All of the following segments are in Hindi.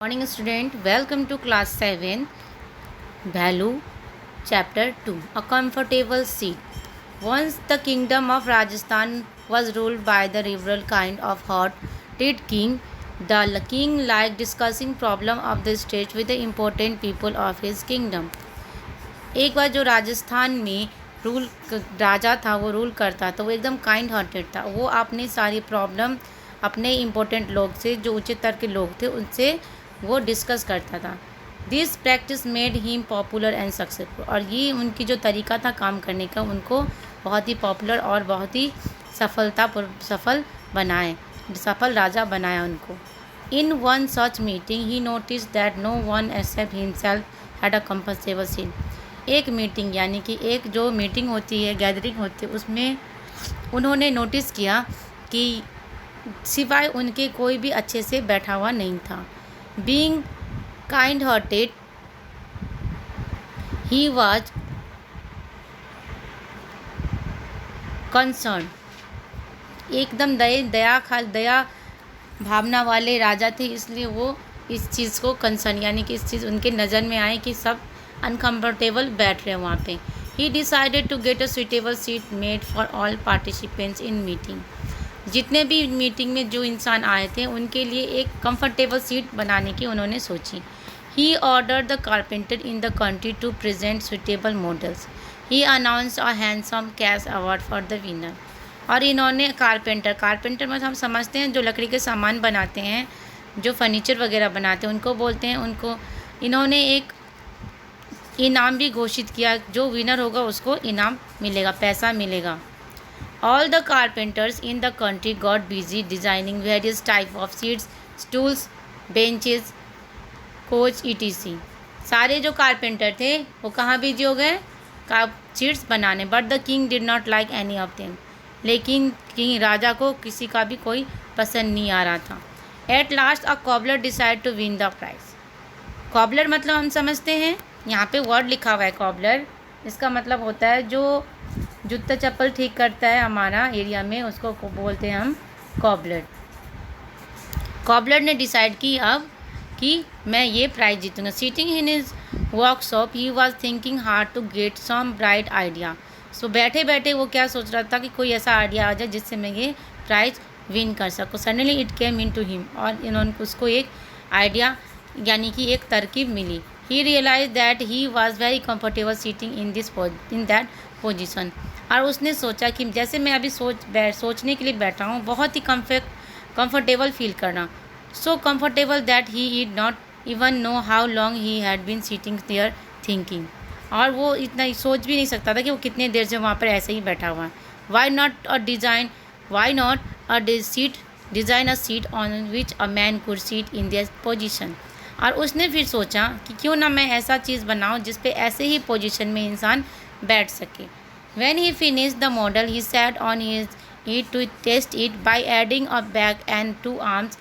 Morning student, welcome to class 7 Bhalu chapter 2 A comfortable seat. Once the kingdom of Rajasthan was ruled by the liberal kind of hot-headed king. The king liked discussing problem of the state with the important people of his kingdom. एक बार जो राजस्थान में रूल राजा था वो रूल करता तो वो एकदम काइंड हार्टेड था। वो अपनी सारी प्रॉब्लम अपने इम्पोर्टेंट लोग से जो ऊंचे स्तर के लोग थे उनसे वो डिस्कस करता था। This practice made him popular and successful. और ये उनकी जो तरीका था काम करने का उनको बहुत ही पॉपुलर और बहुत ही सफल राजा बनाया उनको। In one such meeting he notice that no one except himself had a comfortable seat. एक मीटिंग यानी कि एक जो मीटिंग होती है, गैदरिंग होती है, उसमें उन्होंने नोटिस किया कि सिवाय उनके कोई भी अच्छे से बैठा हुआ नहीं था। Being kind hearted he was concern. एकदम दया भावना वाले राजा थे, इसलिए वो इस चीज़ को कंसर्न यानी कि इस चीज़ उनके नज़र में आए कि सब अनकम्फर्टेबल बैठ रहे हैं वहाँ पे। He decided to get a suitable seat made for all participants in meeting. जितने भी मीटिंग में जो इंसान आए थे उनके लिए एक कंफर्टेबल सीट बनाने की उन्होंने सोची। He order the carpenter in the country to present suitable models. He announce a handsome cash award for the winner. और इन्होंने कारपेंटर मतलब हम समझते हैं जो लकड़ी के सामान बनाते हैं, जो फर्नीचर वगैरह बनाते हैं उनको बोलते हैं। उनको इन्होंने एक इनाम भी घोषित किया, जो विनर होगा उसको इनाम मिलेगा, पैसा मिलेगा। All the carpenters in the country got busy designing various type of seats, stools, benches, coach etc. सारे जो कारपेंटर थे वो कहाँ बिजी हो गए? सीट्स बनाने। But the king did not like any of them. लेकिन किंग राजा को किसी का भी कोई पसंद नहीं आ रहा था। At last a cobbler decide to win the prize. Cobbler मतलब हम समझते हैं, यहाँ पे वर्ड लिखा हुआ है कॉबलर। इसका मतलब होता है जो जूता चप्पल ठीक करता है हमारा एरिया में, उसको बोलते हैं हम कॉबलर। कॉबलर ने डिसाइड की अब कि मैं ये प्राइज जीतूंगा। Sitting in his workshop he was thinking hard to get some bright idea. So बैठे बैठे वो क्या सोच रहा था कि कोई ऐसा आइडिया आ जाए जिससे मैं ये प्राइज विन कर सकूँ। Suddenly it came into him. और इन्होंने उसको एक आइडिया यानी कि एक तरकीब मिली। He realize that he was very comfortable sitting in that position. और उसने सोचा कि जैसे मैं अभी सोचने के लिए बैठा हूँ, बहुत ही कंफर्टेबल फील करना। So comfortable that he did not even know how long he had been sitting there thinking. और वो इतना सोच भी नहीं सकता था कि वो कितने देर से वहाँ पर ऐसे ही बैठा हुआ है। Why not a design a seat on which a man could seat in their position. और उसने फिर सोचा कि क्यों ना मैं ऐसा चीज़ बनाऊँ जिस पे ऐसे ही पोजीशन में इंसान बैठ सके। When he finished the model, he sat on it to test it by adding a back and two arms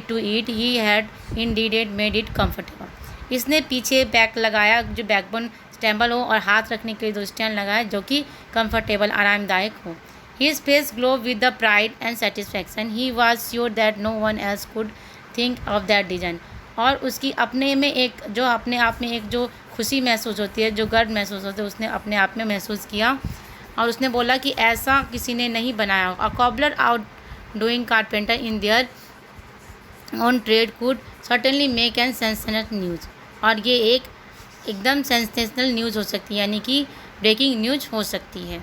to it. He had indeed made it comfortable. इसने पीछे बैक लगाया जो बैकबोन स्टेबल हो और हाथ रखने के लिए दो स्टैंड लगाया जो कि कंफर्टेबल आरामदायक हो। His face glowed with the pride and satisfaction. He was sure that no one else could think of that design. और उसकी अपने में एक जो अपने आप में एक जो खुशी महसूस होती है, जो गर्व महसूस होता है, उसने अपने आप में महसूस किया। और उसने बोला कि ऐसा किसी ने नहीं बनाया। A cobbler outdoing carpenter in their own trade could certainly make an sensational news. और ये एकदम सेंसेशनल न्यूज़ हो सकती है, यानी कि ब्रेकिंग न्यूज़ हो सकती है।